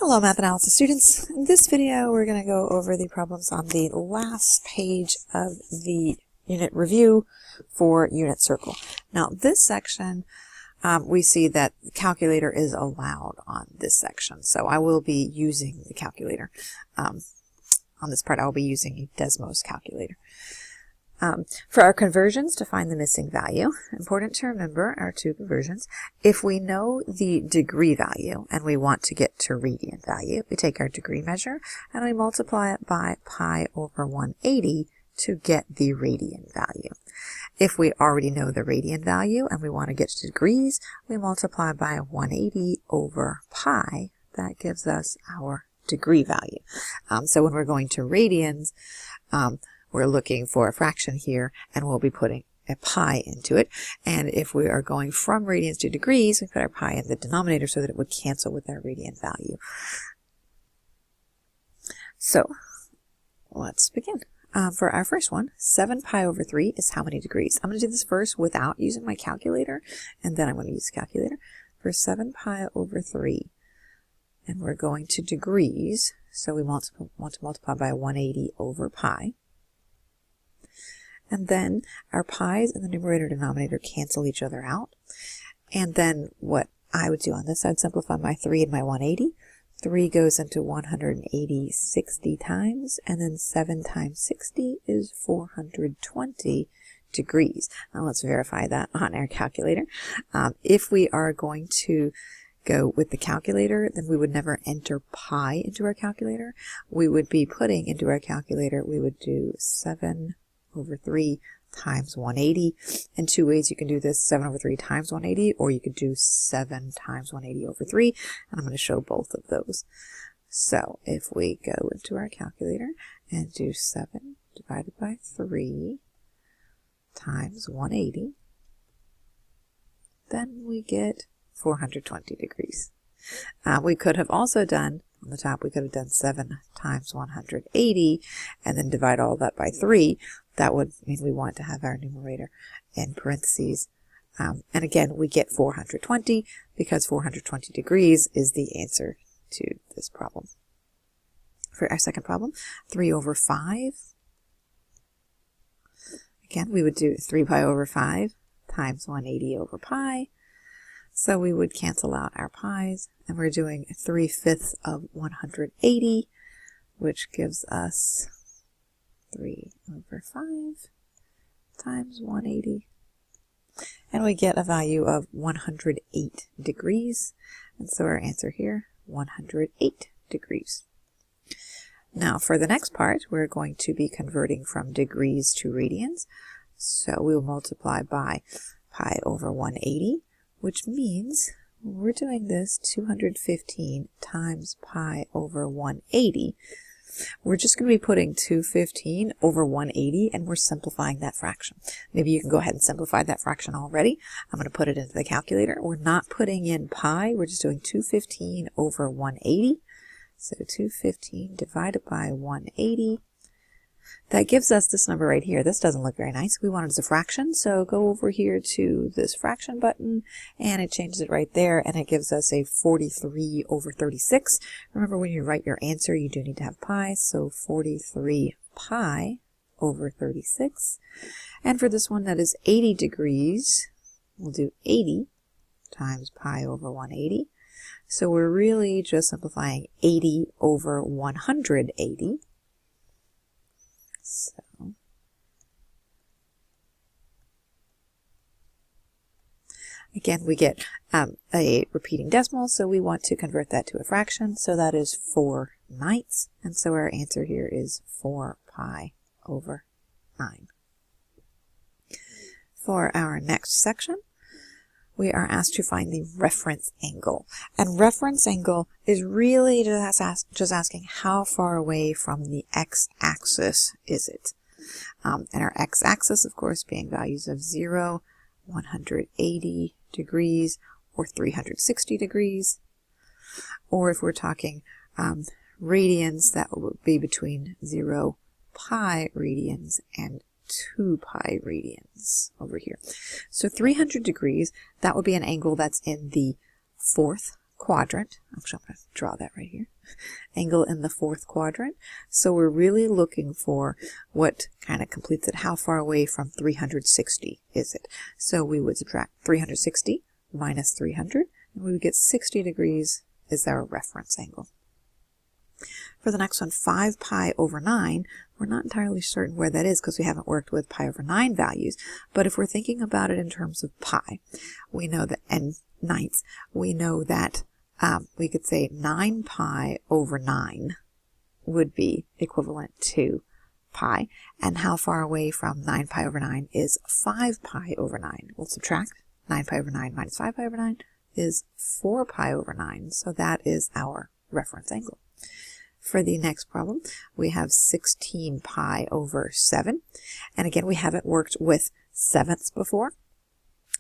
Hello Math Analysis students. In this video we're going to go over the problems on the last page of the unit review for Unit Circle. Now this section we see that the calculator is allowed on this section, so I will be using the calculator. On this part I will be using a Desmos calculator. For our conversions to find the missing value, important to remember our two conversions. If we know the degree value and we want to get to radian value, we take our degree measure and we multiply it by pi over 180 to get the radian value. If we already know the radian value and we want to get to degrees, we multiply by 180 over pi. That gives us our degree value. So when we're going to radians, we're looking for a fraction here, and we'll be putting a pi into it. And if we are going from radians to degrees, we put our pi in the denominator so that it would cancel with our radian value. So let's begin. For our first one, 7 pi over 3 is how many degrees? I'm going to do this first without using my calculator, and then I'm going to use the calculator. For 7 pi over 3, and we're going to degrees, so we want to multiply by 180 over pi. And then our pi's in the numerator and denominator cancel each other out. And then what I would do on this, I'd simplify my 3 and my 180. 3 goes into 180 60 times, and then 7 times 60 is 420 degrees. Now let's verify that on our calculator. If we are going to go with the calculator, then we would never enter pi into our calculator. We would be putting into our calculator, we would do 7 over 3 times 180. In two ways you can do this, 7 over 3 times 180, or you could do 7 times 180 over 3, and I'm going to show both of those. So if we go into our calculator and do 7 divided by 3 times 180, then we get 420 degrees. We could have also done, on the top, we could have done 7 times 180 and then divide all that by 3. That would mean we want to have our numerator in parentheses. And again, we get 420 because 420 degrees is the answer to this problem. For our second problem, 3 over 5. Again, we would do 3 pi over 5 times 180 over pi. So we would cancel out our pi's, and we're doing 3/5 of 180, which gives us 3 over 5 times 180. And we get a value of 108 degrees. And so our answer here, 108 degrees. Now for the next part, we're going to be converting from degrees to radians. So we'll multiply by pi over 180. Which means we're doing this 215 times pi over 180. We're just going to be putting 215 over 180, and we're simplifying that fraction. Maybe you can go ahead and simplify that fraction already. I'm going to put it into the calculator. We're not putting in pi. We're just doing 215 over 180. So 215 divided by 180. That gives us this number right here. This doesn't look very nice. We want it as a fraction, so go over here to this fraction button, and it changes it right there, and it gives us a 43 over 36. Remember, when you write your answer, you do need to have pi, so 43 pi over 36. And for this one that is 80 degrees, we'll do 80 times pi over 180. So we're really just simplifying 80 over 180. So again, we get a repeating decimal, so we want to convert that to a fraction. So that is 4/9, and so our answer here is 4 pi over 9. For our next section, we are asked to find the reference angle. And reference angle is really just asking how far away from the x-axis is it. And our x-axis, of course, being values of 0, 180 degrees, or 360 degrees. Or if we're talking radians, that would be between 0 pi radians and 2 pi radians over here. So 300 degrees, that would be an angle that's in the fourth quadrant. Actually, I'm going to draw that right here. Angle in the fourth quadrant. So we're really looking for what kind of completes it. How far away from 360 is it? So we would subtract 360 minus 300, and we would get 60 degrees is our reference angle. For the next one, 5 pi over 9, we're not entirely certain where that is because we haven't worked with pi over 9 values. But if we're thinking about it in terms of pi, we know that, and ninths, we know that we could say 9 pi over 9 would be equivalent to pi. And how far away from 9 pi over 9 is 5 pi over 9? We'll subtract 9 pi over 9 minus 5 pi over 9 is 4 pi over 9. So that is our reference angle. For the next problem, we have 16 pi over 7. And again, we haven't worked with sevenths before,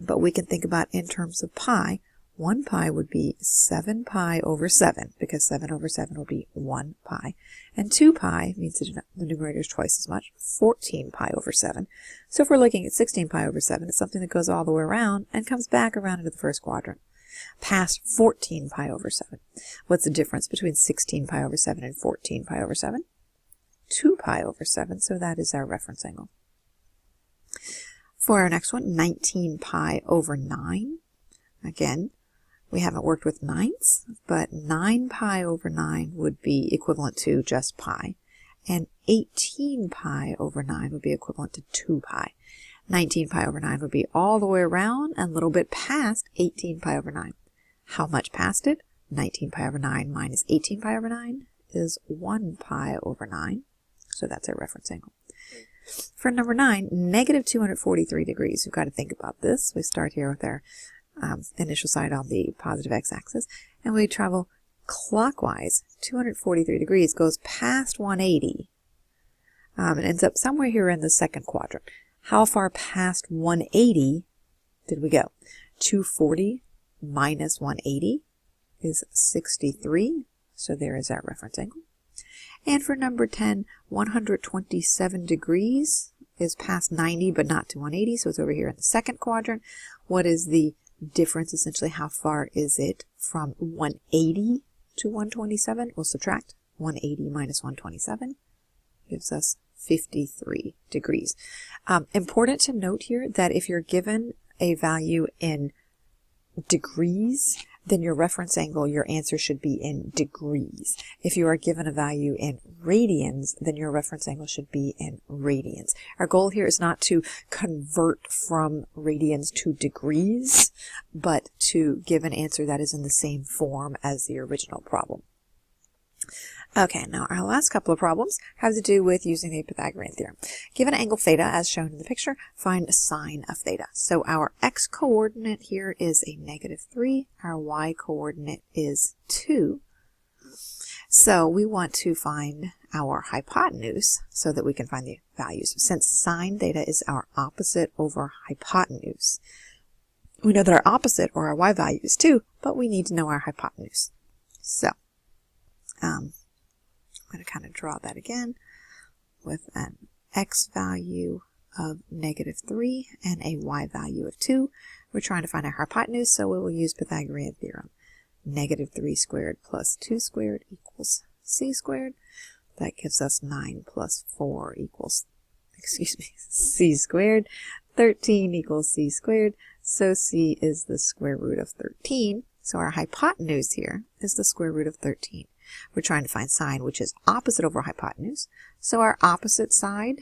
but we can think about in terms of pi. 1 pi would be 7 pi over 7, because 7 over 7 will be 1 pi. And 2 pi means the numerator is twice as much, 14 pi over 7. So if we're looking at 16 pi over 7, it's something that goes all the way around and comes back around into the first quadrant, past 14 pi over 7. What's the difference between 16 pi over 7 and 14 pi over 7? 2 pi over 7, so that is our reference angle. For our next one, 19 pi over 9. Again, we haven't worked with ninths, but 9 pi over 9 would be equivalent to just pi. And 18 pi over 9 would be equivalent to 2 pi. 19 pi over 9 would be all the way around and a little bit past 18 pi over 9. How much past it? 19 pi over 9 minus 18 pi over 9 is 1 pi over 9. So that's our reference angle. For number 9, negative 243 degrees. We've got to think about this. We start here with our initial side on the positive x-axis, and we travel clockwise. 243 degrees goes past 180 and ends up somewhere here in the second quadrant. How far past 180 did we go? 240 minus 180 is 63, so there is our reference angle. And for number 10, 127 degrees is past 90 but not to 180, so it's over here in the second quadrant. What is the difference? Essentially, how far is it from 180 to 127? We'll subtract 180 minus 127, gives us 53 degrees. Important to note here that if you're given a value in degrees, then your reference angle, your answer should be in degrees. If you are given a value in radians, then your reference angle should be in radians. Our goal here is not to convert from radians to degrees, but to give an answer that is in the same form as the original problem. Okay, now our last couple of problems have to do with using the Pythagorean theorem. Given angle theta, as shown in the picture, find sine of theta. So our x-coordinate here is a negative 3. Our y-coordinate is 2. So we want to find our hypotenuse so that we can find the values. Since sine theta is our opposite over hypotenuse, we know that our opposite, or our y value, is 2, but we need to know our hypotenuse. So, I'm going to kind of draw that again with an x value of negative 3 and a y value of 2. We're trying to find our hypotenuse, so we will use Pythagorean theorem. Negative 3 squared plus 2 squared equals c squared. That gives us 9 plus 4 equals, c squared. 13 equals c squared. So c is the square root of 13. So our hypotenuse here is the square root of 13. We're trying to find sine, which is opposite over hypotenuse. So our opposite side,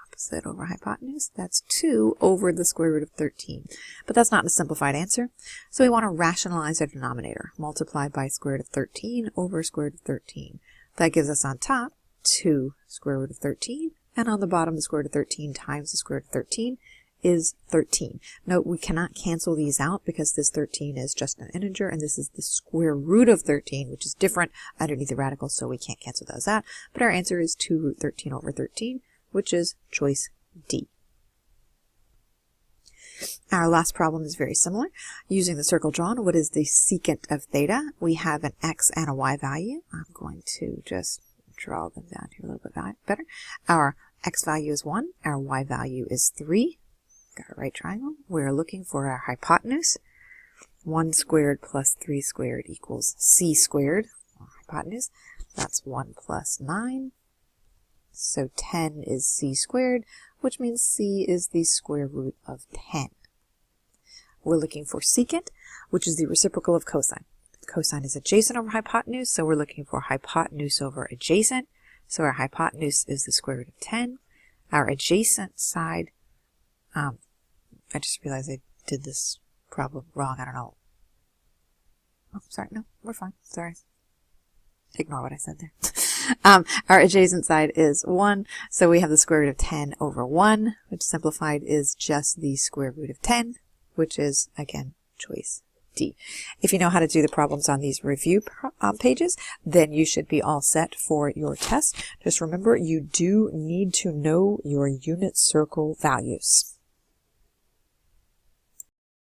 opposite over hypotenuse, that's 2 over the square root of 13. But that's not a simplified answer. So we want to rationalize our denominator. Multiply by square root of 13 over square root of 13. That gives us on top 2 square root of 13. And on the bottom, the square root of 13 times the square root of 13 is 13. Note, we cannot cancel these out because this 13 is just an integer, and this is the square root of 13, which is different underneath the radical, so we can't cancel those out. But our answer is 2 root 13 over 13, which is choice D. Our last problem is very similar. Using the circle drawn, what is the secant of theta? We have an x and a y value. I'm going to just draw them down here a little bit better. Our x value is 1. Our y value is 3. Got a right triangle. We're looking for our hypotenuse. 1 squared plus 3 squared equals c squared, or hypotenuse. That's 1 plus 9. So 10 is c squared, which means c is the square root of 10. We're looking for secant, which is the reciprocal of cosine. Cosine is adjacent over hypotenuse, so we're looking for hypotenuse over adjacent. So our hypotenuse is the square root of 10. Our adjacent side, I just realized I did this problem wrong. I don't know. Oh, sorry. No, we're fine. Sorry. Ignore what I said there. Our adjacent side is 1, so we have the square root of 10 over 1, which simplified is just the square root of 10, which is, again, choice D. If you know how to do the problems on these review pages, then you should be all set for your test. Just remember, you do need to know your unit circle values.